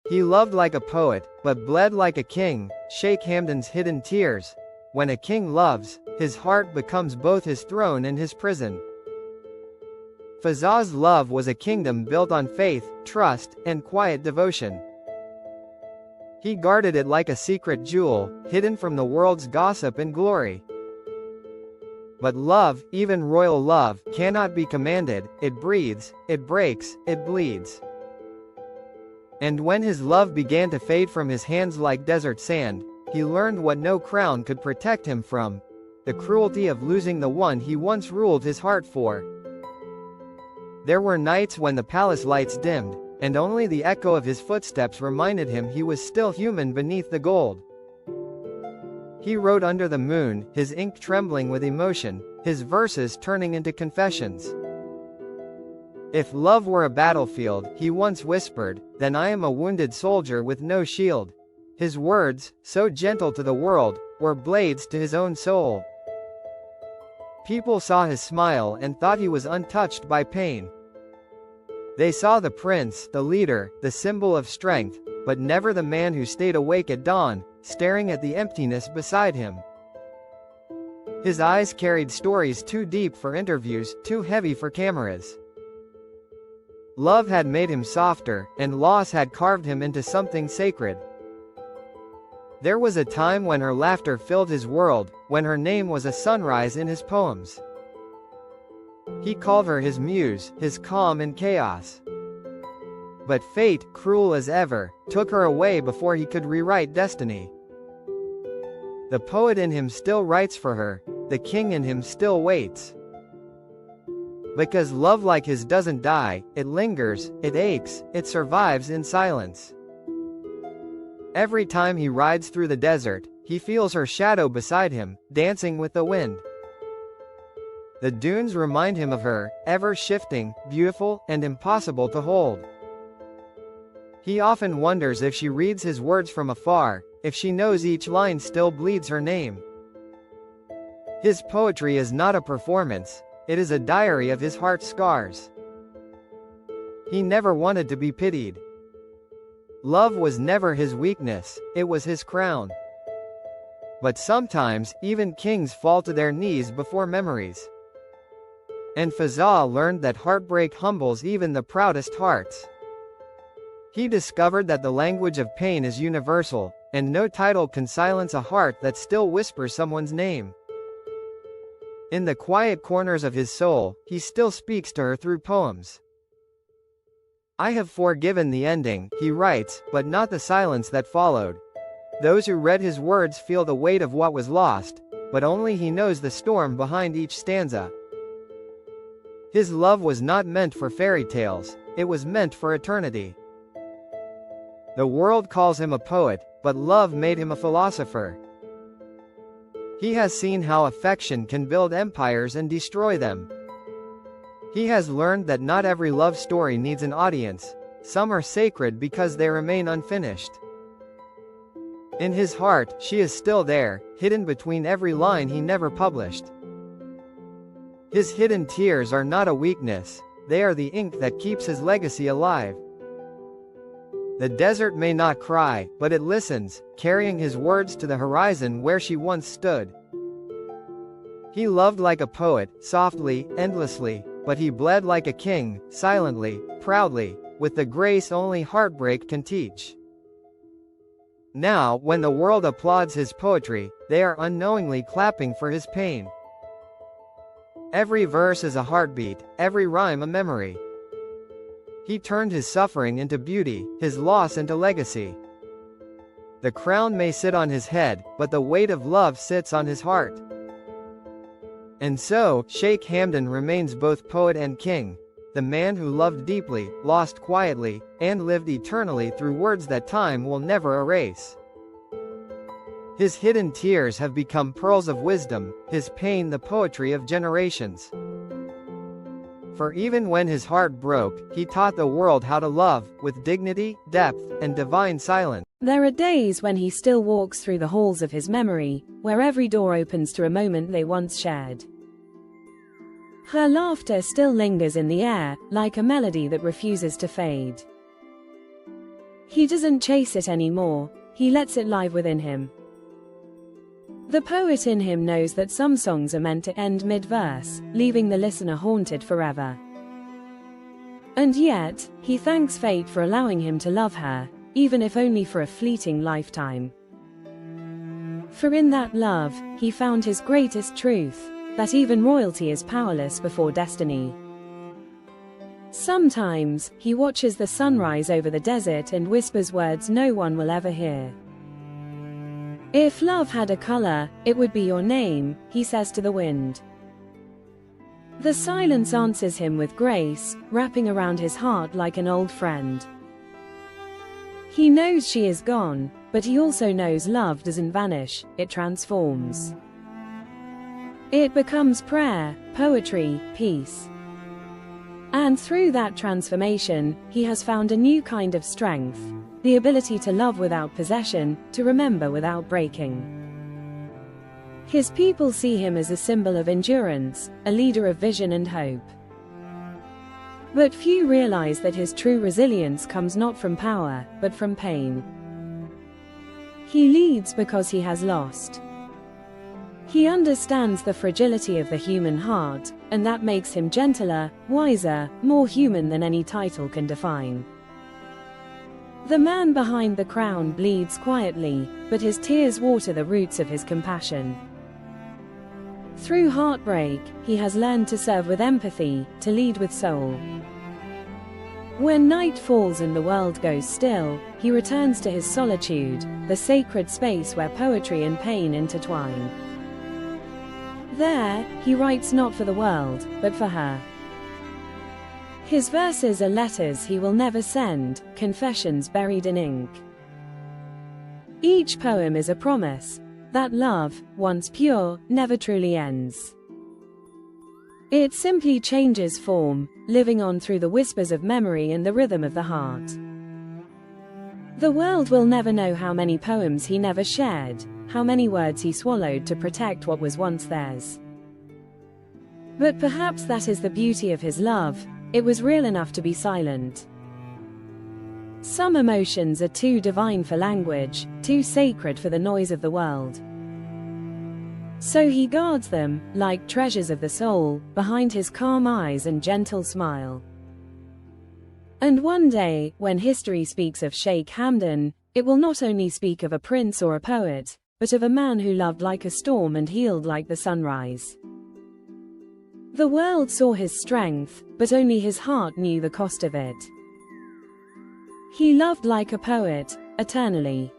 He loved like a poet, but bled like a king. Sheikh Hamdan's hidden tears. When a king loves, his heart becomes both his throne and his prison. Fazza's love was a kingdom built on faith, trust, and quiet devotion. He guarded it like a secret jewel, hidden from the world's gossip and glory. But love, even royal love, cannot be commanded. It breathes, it breaks, it bleeds. And when his love began to fade from his hands like desert sand, he learned what no crown could protect him from: the cruelty of losing the one he once ruled his heart for. There were nights when the palace lights dimmed, and only the echo of his footsteps reminded him he was still human beneath the gold. He wrote under the moon, his ink trembling with emotion, his verses turning into confessions. If love were a battlefield, he once whispered, then I am a wounded soldier with no shield. His words, so gentle to the world, were blades to his own soul. People saw his smile and thought he was untouched by pain. They saw the prince, the leader, the symbol of strength, but never the man who stayed awake at dawn, staring at the emptiness beside him. His eyes carried stories too deep for interviews, too heavy for cameras. Love had made him softer, and loss had carved him into something sacred. There was a time when her laughter filled his world, when her name was a sunrise in his poems. He called her his muse, his calm in chaos. But fate, cruel as ever, took her away before he could rewrite destiny. The poet in him still writes for her, the king in him still waits. Because love like his doesn't die, it lingers, it aches, it survives in silence. Every time he rides through the desert, he feels her shadow beside him, dancing with the wind. The dunes remind him of her, ever shifting, beautiful, and impossible to hold. He often wonders if she reads his words from afar, if she knows each line still bleeds her name. His poetry is not a performance, it is a diary of his heart's scars. He never wanted to be pitied. Love was never his weakness, it was his crown. But sometimes, even kings fall to their knees before memories. And Fazza learned that heartbreak humbles even the proudest hearts. He discovered that the language of pain is universal, and no title can silence a heart that still whispers someone's name. In the quiet corners of his soul, he still speaks to her through poems. I have forgiven the ending, he writes, but not the silence that followed. Those who read his words feel the weight of what was lost, but only he knows the storm behind each stanza. His love was not meant for fairy tales, it was meant for eternity. The world calls him a poet, but love made him a philosopher. He has seen how affection can build empires and destroy them. He has learned that not every love story needs an audience, some are sacred because they remain unfinished. In his heart, she is still there, hidden between every line he never published. His hidden tears are not a weakness, they are the ink that keeps his legacy alive. The desert may not cry, but it listens, carrying his words to the horizon where she once stood. He loved like a poet, softly, endlessly, but he bled like a king, silently, proudly, with the grace only heartbreak can teach. Now, when the world applauds his poetry, they are unknowingly clapping for his pain. Every verse is a heartbeat, every rhyme a memory. He turned his suffering into beauty, his loss into legacy. The crown may sit on his head, but the weight of love sits on his heart. And so, Sheikh Hamdan remains both poet and king, the man who loved deeply, lost quietly, and lived eternally through words that time will never erase. His hidden tears have become pearls of wisdom, his pain the poetry of generations. For even when his heart broke, he taught the world how to love, with dignity, depth, and divine silence. There are days when he still walks through the halls of his memory, where every door opens to a moment they once shared. Her laughter still lingers in the air, like a melody that refuses to fade. He doesn't chase it anymore, he lets it live within him. The poet in him knows that some songs are meant to end mid-verse, leaving the listener haunted forever. And yet, he thanks fate for allowing him to love her, even if only for a fleeting lifetime. For in that love, he found his greatest truth, that even royalty is powerless before destiny. Sometimes, he watches the sunrise over the desert and whispers words no one will ever hear. If love had a color, it would be your name, he says to the wind. The silence answers him with grace, wrapping around his heart like an old friend. He knows she is gone, but he also knows love doesn't vanish, it transforms. It becomes prayer, poetry, peace. And through that transformation, he has found a new kind of strength, the ability to love without possession, to remember without breaking. His people see him as a symbol of endurance, a leader of vision and hope. But few realize that his true resilience comes not from power, but from pain. He leads because he has lost. He understands the fragility of the human heart, and that makes him gentler, wiser, more human than any title can define. The man behind the crown bleeds quietly, but his tears water the roots of his compassion. Through heartbreak, he has learned to serve with empathy, to lead with soul. When night falls and the world goes still, he returns to his solitude, the sacred space where poetry and pain intertwine. There, he writes not for the world, but for her. His verses are letters he will never send, confessions buried in ink. Each poem is a promise that love, once pure, never truly ends. It simply changes form, living on through the whispers of memory and the rhythm of the heart. The world will never know how many poems he never shared, how many words he swallowed to protect what was once theirs. But perhaps that is the beauty of his love, it was real enough to be silent. Some emotions are too divine for language, too sacred for the noise of the world. So he guards them, like treasures of the soul, behind his calm eyes and gentle smile. And one day, when history speaks of Sheikh Hamdan, it will not only speak of a prince or a poet, but of a man who loved like a storm and healed like the sunrise. The world saw his strength, but only his heart knew the cost of it. He loved like a poet, eternally.